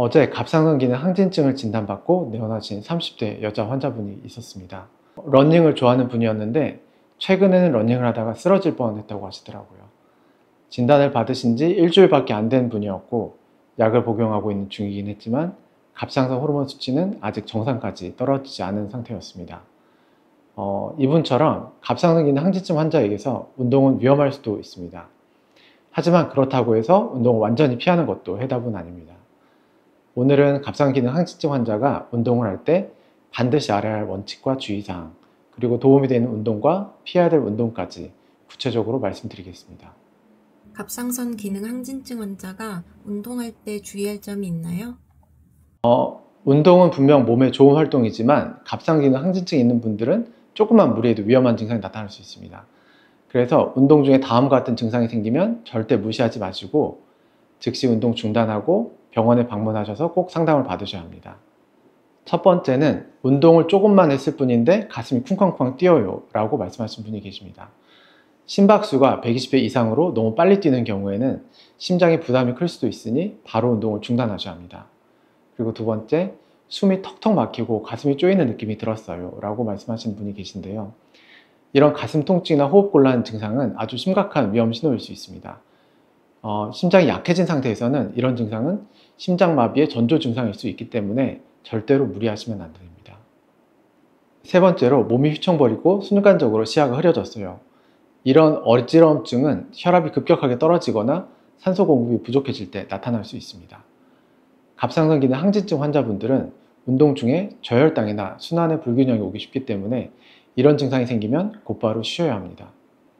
어제 갑상선 기능 항진증을 진단받고 내원하신 30대 여자 환자분이 있었습니다. 러닝을 좋아하는 분이었는데 최근에는 러닝을 하다가 쓰러질 뻔했다고 하시더라고요. 진단을 받으신 지 일주일밖에 안 된 분이었고 약을 복용하고 있는 중이긴 했지만 갑상선 호르몬 수치는 아직 정상까지 떨어지지 않은 상태였습니다. 이분처럼 갑상선 기능 항진증 환자에게서 운동은 위험할 수도 있습니다. 하지만 그렇다고 해서 운동을 완전히 피하는 것도 해답은 아닙니다. 오늘은 갑상선 기능 항진증 환자가 운동을 할 때 반드시 알아야 할 원칙과 주의사항, 그리고 도움이 되는 운동과 피해야 될 운동까지 구체적으로 말씀드리겠습니다. 갑상선 기능 항진증 환자가 운동할 때 주의할 점이 있나요? 운동은 분명 몸에 좋은 활동이지만 갑상선 기능 항진증이 있는 분들은 조금만 무리해도 위험한 증상이 나타날 수 있습니다. 그래서 운동 중에 다음과 같은 증상이 생기면 절대 무시하지 마시고 즉시 운동 중단하고 병원에 방문하셔서 꼭 상담을 받으셔야 합니다. 첫 번째는 운동을 조금만 했을 뿐인데 가슴이 쿵쾅쿵쾅 뛰어요 라고 말씀하신 분이 계십니다. 심박수가 120배 이상으로 너무 빨리 뛰는 경우에는 심장에 부담이 클 수도 있으니 바로 운동을 중단하셔야 합니다. 그리고 두 번째, 숨이 턱턱 막히고 가슴이 쪼이는 느낌이 들었어요 라고 말씀하시는 분이 계신데요. 이런 가슴 통증이나 호흡곤란 증상은 아주 심각한 위험 신호일 수 있습니다. 심장이 약해진 상태에서는 이런 증상은 심장마비의 전조 증상일 수 있기 때문에 절대로 무리하시면 안 됩니다. 세 번째로, 몸이 휘청거리고 순간적으로 시야가 흐려졌어요. 이런 어지러움증은 혈압이 급격하게 떨어지거나 산소 공급이 부족해질 때 나타날 수 있습니다. 갑상선 기능 항진증 환자분들은 운동 중에 저혈당이나 순환의 불균형이 오기 쉽기 때문에 이런 증상이 생기면 곧바로 쉬어야 합니다.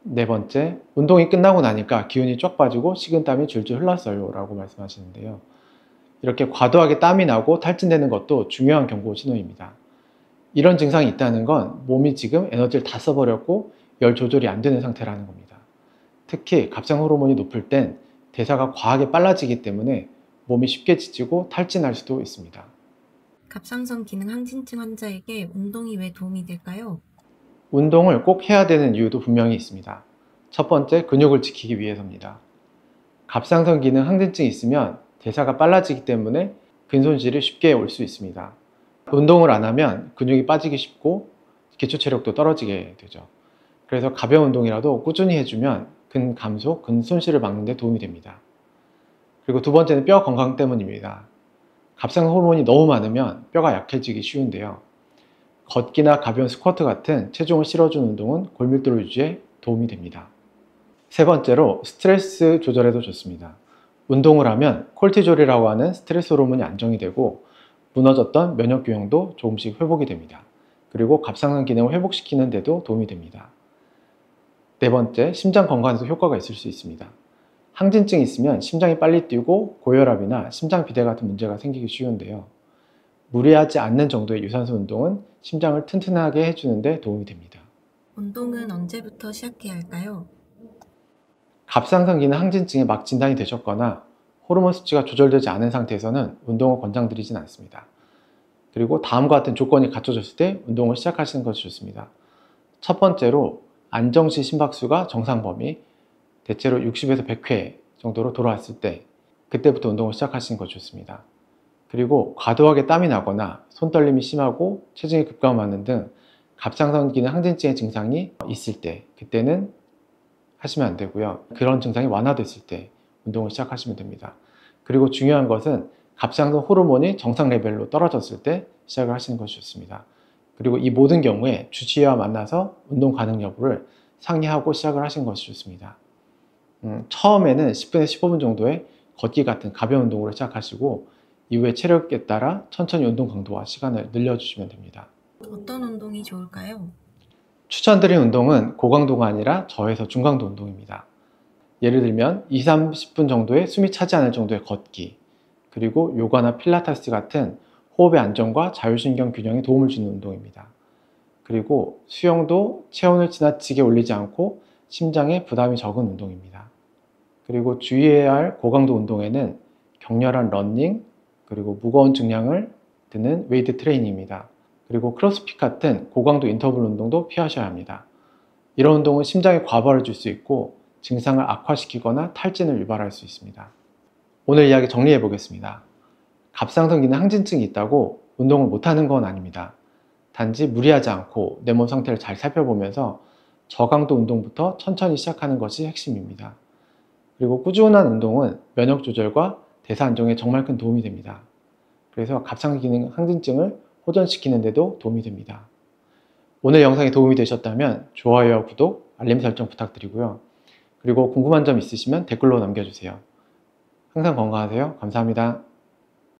네 번째, 운동이 끝나고 나니까 기운이 쫙 빠지고 식은땀이 줄줄 흘렀어요 라고 말씀하시는데요. 이렇게 과도하게 땀이 나고 탈진되는 것도 중요한 경고 신호입니다. 이런 증상이 있다는 건 몸이 지금 에너지를 다 써버렸고 열 조절이 안 되는 상태라는 겁니다. 특히 갑상 호르몬이 높을 땐 대사가 과하게 빨라지기 때문에 몸이 쉽게 지치고 탈진할 수도 있습니다. 갑상선 기능 항진증 환자에게 운동이 왜 도움이 될까요? 운동을 꼭 해야 되는 이유도 분명히 있습니다. 첫 번째, 근육을 지키기 위해서입니다. 갑상선 기능 항진증이 있으면 대사가 빨라지기 때문에 근손실이 쉽게 올 수 있습니다. 운동을 안 하면 근육이 빠지기 쉽고 기초 체력도 떨어지게 되죠. 그래서 가벼운 운동이라도 꾸준히 해주면 근 감소, 근 손실을 막는 데 도움이 됩니다. 그리고 두 번째는 뼈 건강 때문입니다. 갑상선 호르몬이 너무 많으면 뼈가 약해지기 쉬운데요. 걷기나 가벼운 스쿼트 같은 체중을 실어주는 운동은 골밀도 유지에 도움이 됩니다. 세 번째로, 스트레스 조절에도 좋습니다. 운동을 하면 콜티졸이라고 하는 스트레스 호르몬이 안정이 되고 무너졌던 면역 균형도 조금씩 회복이 됩니다. 그리고 갑상선 기능을 회복시키는 데도 도움이 됩니다. 네 번째, 심장 건강에도 효과가 있을 수 있습니다. 항진증이 있으면 심장이 빨리 뛰고 고혈압이나 심장 비대 같은 문제가 생기기 쉬운데요. 무리하지 않는 정도의 유산소 운동은 심장을 튼튼하게 해주는 데 도움이 됩니다. 운동은 언제부터 시작해야 할까요? 갑상선 기능 항진증에 막 진단이 되셨거나 호르몬 수치가 조절되지 않은 상태에서는 운동을 권장드리진 않습니다. 그리고 다음과 같은 조건이 갖춰졌을 때 운동을 시작하시는 것이 좋습니다. 첫 번째로, 안정시 심박수가 정상 범위, 대체로 60에서 100회 정도로 돌아왔을 때 그때부터 운동을 시작하시는 것이 좋습니다. 그리고 과도하게 땀이 나거나 손떨림이 심하고 체중이 급감하는 등 갑상선 기능 항진증의 증상이 있을 때 그때는 하시면 안 되고요. 그런 증상이 완화됐을 때 운동을 시작하시면 됩니다. 그리고 중요한 것은 갑상선 호르몬이 정상 레벨로 떨어졌을 때 시작을 하시는 것이 좋습니다. 그리고 이 모든 경우에 주치의와 만나서 운동 가능 여부를 상의하고 시작을 하시는 것이 좋습니다. 처음에는 10분에서 15분 정도의 걷기 같은 가벼운 운동으로 시작하시고 이후에 체력에 따라 천천히 운동 강도와 시간을 늘려주시면 됩니다. 어떤 운동이 좋을까요? 추천드린 운동은 고강도가 아니라 저에서 중강도 운동입니다. 예를 들면 20-30분 정도의 숨이 차지 않을 정도의 걷기, 그리고 요가나 필라테스 같은 호흡의 안정과 자율신경 균형에 도움을 주는 운동입니다. 그리고 수영도 체온을 지나치게 올리지 않고 심장에 부담이 적은 운동입니다. 그리고 주의해야 할 고강도 운동에는 격렬한 러닝, 그리고 무거운 중량을 드는 웨이트 트레이닝입니다. 그리고 크로스핏 같은 고강도 인터벌 운동도 피하셔야 합니다. 이런 운동은 심장에 과부하를 줄 수 있고 증상을 악화시키거나 탈진을 유발할 수 있습니다. 오늘 이야기 정리해 보겠습니다. 갑상선 기능 항진증이 있다고 운동을 못하는 건 아닙니다. 단지 무리하지 않고 내 몸 상태를 잘 살펴보면서 저강도 운동부터 천천히 시작하는 것이 핵심입니다. 그리고 꾸준한 운동은 면역 조절과 대사 안정에 정말 큰 도움이 됩니다. 그래서 갑상선 기능 항진증을 호전시키는 데도 도움이 됩니다. 오늘 영상이 도움이 되셨다면 좋아요와 구독, 알림 설정 부탁드리고요. 그리고 궁금한 점 있으시면 댓글로 남겨주세요. 항상 건강하세요. 감사합니다.